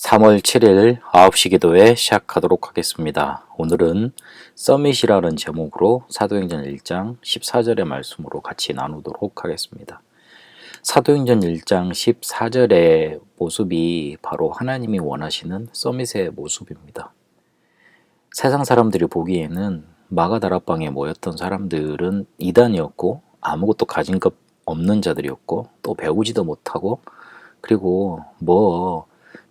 3월 7일 9시 기도회 시작하도록 하겠습니다. 오늘은 서밋이라는 제목으로 사도행전 1장 14절의 말씀으로 같이 나누도록 하겠습니다. 사도행전 1장 14절의 모습이 바로 하나님이 원하시는 서밋의 모습입니다. 세상 사람들이 보기에는 마가다락방에 모였던 사람들은 이단이었고 아무것도 가진 것 없는 자들이었고 또 배우지도 못하고 그리고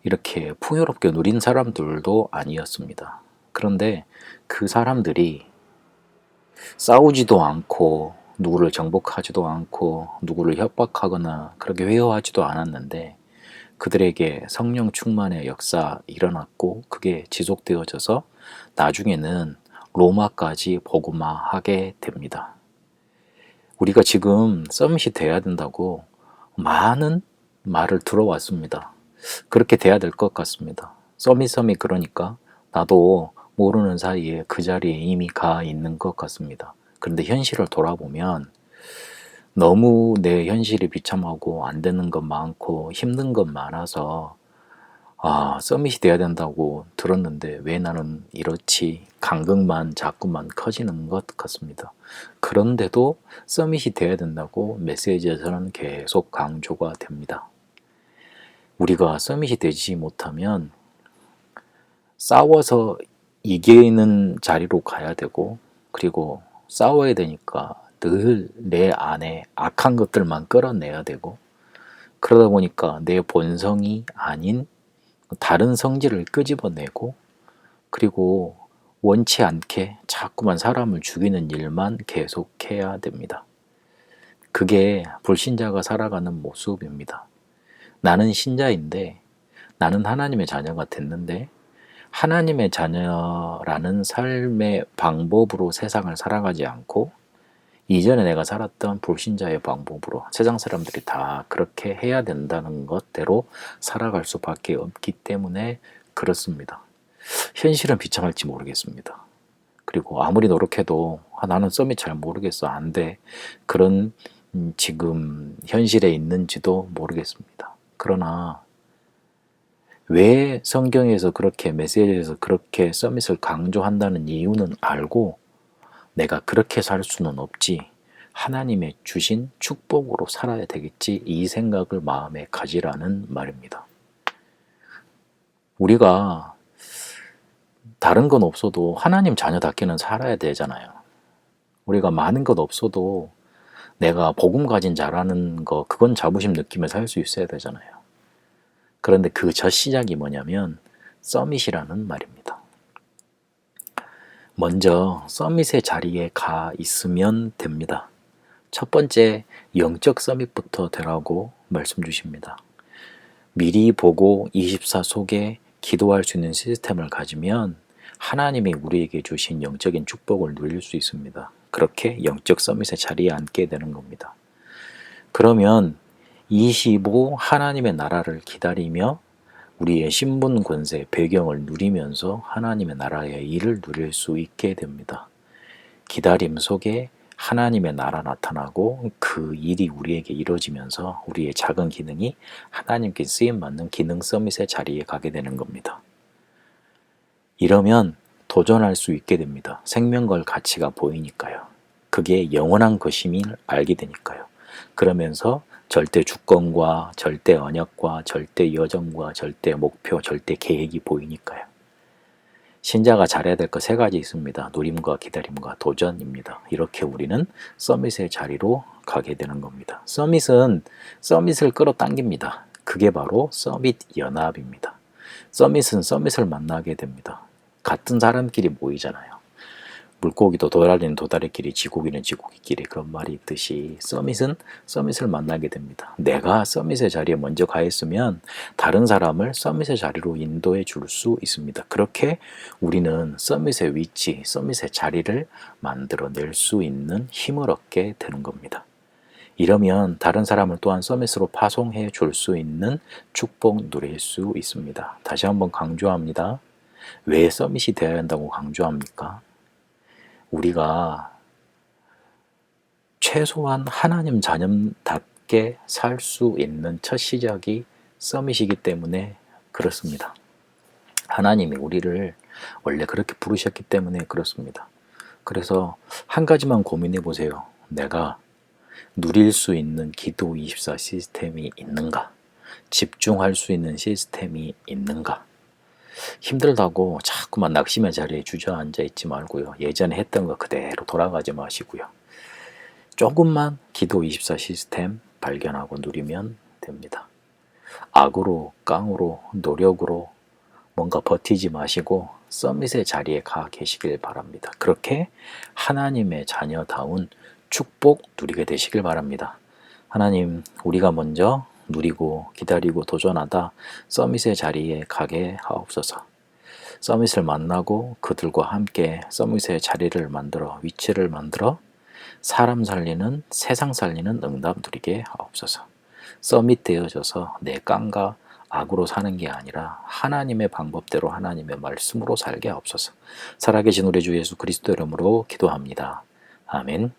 이렇게 풍요롭게 누린 사람들도 아니었습니다. 그런데 그 사람들이 싸우지도 않고 누구를 정복하지도 않고 누구를 협박하거나 그렇게 회유하지도 않았는데 그들에게 성령 충만의 역사 일어났고 그게 지속되어져서 나중에는 로마까지 복음화하게 됩니다. 우리가 지금 서밋이 돼야 된다고 많은 말을 들어왔습니다. 그렇게 돼야 될 것 같습니다. 서밋 그러니까 나도 모르는 사이에 그 자리에 이미 가 있는 것 같습니다. 그런데 현실을 돌아보면 너무 내 현실이 비참하고 안 되는 것 많고 힘든 것 많아서 서밋이 돼야 된다고 들었는데 왜 나는 이렇지? 간극만 자꾸만 커지는 것 같습니다. 그런데도 서밋이 돼야 된다고 메시지에서는 계속 강조가 됩니다. 우리가 서밋이 되지 못하면 싸워서 이기는 자리로 가야 되고 그리고 싸워야 되니까 늘 내 안에 악한 것들만 끌어내야 되고 그러다 보니까 내 본성이 아닌 다른 성질을 끄집어내고 그리고 원치 않게 자꾸만 사람을 죽이는 일만 계속해야 됩니다. 그게 불신자가 살아가는 모습입니다. 나는 신자인데 나는 하나님의 자녀가 됐는데 하나님의 자녀라는 삶의 방법으로 세상을 살아가지 않고 이전에 내가 살았던 불신자의 방법으로 세상 사람들이 다 그렇게 해야 된다는 것대로 살아갈 수밖에 없기 때문에 그렇습니다. 현실은 비참할지 모르겠습니다. 그리고 아무리 노력해도 나는 썸이 잘 모르겠어 안 돼. 그런 지금 현실에 있는지도 모르겠습니다. 그러나 왜 성경에서 그렇게 메시지에서 그렇게 서밋을 강조한다는 이유는 알고 내가 그렇게 살 수는 없지. 하나님의 주신 축복으로 살아야 되겠지. 이 생각을 마음에 가지라는 말입니다. 우리가 다른 건 없어도 하나님 자녀답게는 살아야 되잖아요. 우리가 많은 것 없어도 내가 복음 가진 자라는 거 그건 자부심 느끼며 살 수 있어야 되잖아요. 그런데 그 첫 시작이 뭐냐면 서밋이라는 말입니다. 먼저 서밋의 자리에 가 있으면 됩니다. 첫 번째 영적 서밋부터 되라고 말씀 주십니다. 미리 보고 24 속에 기도할 수 있는 시스템을 가지면 하나님이 우리에게 주신 영적인 축복을 누릴 수 있습니다. 그렇게 영적 서밋의 자리에 앉게 되는 겁니다. 그러면 25 하나님의 나라를 기다리며 우리의 신분 권세 배경을 누리면서 하나님의 나라의 일을 누릴 수 있게 됩니다. 기다림 속에 하나님의 나라 나타나고 그 일이 우리에게 이루어지면서 우리의 작은 기능이 하나님께 쓰임받는 기능 서밋의 자리에 가게 되는 겁니다. 이러면 도전할 수 있게 됩니다. 생명과 가치가 보이니까요. 그게 영원한 것임을 알게 되니까요. 그러면서 절대 주권과 절대 언약과 절대 여정과 절대 목표, 절대 계획이 보이니까요. 신자가 잘해야 될 것 세 가지 있습니다. 누림과 기다림과 도전입니다. 이렇게 우리는 서밋의 자리로 가게 되는 겁니다. 서밋을 끌어당깁니다. 그게 바로 서밋 연합입니다. 서밋은 서밋을 만나게 됩니다. 같은 사람끼리 모이잖아요. 물고기도 도다리는 도다리끼리 지고기는 지고기끼리 그런 말이 있듯이 서밋은 서밋을 만나게 됩니다. 내가 서밋의 자리에 먼저 가 있으면 다른 사람을 서밋의 자리로 인도해 줄 수 있습니다. 그렇게 우리는 서밋의 위치, 서밋의 자리를 만들어낼 수 있는 힘을 얻게 되는 겁니다. 이러면 다른 사람을 또한 서밋으로 파송해 줄 수 있는 축복 누릴 수 있습니다. 다시 한번 강조합니다. 왜 서밋이 되어야 한다고 강조합니까? 우리가 최소한 하나님 자녀답게 살 수 있는 첫 시작이 서밋이기 때문에 그렇습니다. 하나님이 우리를 원래 그렇게 부르셨기 때문에 그렇습니다. 그래서 한 가지만 고민해 보세요. 내가 누릴 수 있는 기도 24 시스템이 있는가? 집중할 수 있는 시스템이 있는가? 힘들다고 자꾸만 낙심의 자리에 주저앉아 있지 말고요. 예전에 했던 거 그대로 돌아가지 마시고요. 조금만 기도 24 시스템 발견하고 누리면 됩니다. 악으로, 깡으로, 노력으로 뭔가 버티지 마시고 서밋의 자리에 가 계시길 바랍니다. 그렇게 하나님의 자녀다운 축복 누리게 되시길 바랍니다. 하나님, 우리가 먼저 누리고 기다리고 도전하다 서밋의 자리에 가게 하옵소서. 서밋을 만나고 그들과 함께 서밋의 자리를 만들어 위치를 만들어 사람 살리는 세상 살리는 응답 누리게 하옵소서. 서밋 되어져서 내 깡과 악으로 사는 게 아니라 하나님의 방법대로 하나님의 말씀으로 살게 하옵소서. 살아계신 우리 주 예수 그리스도 이름으로 기도합니다. 아멘.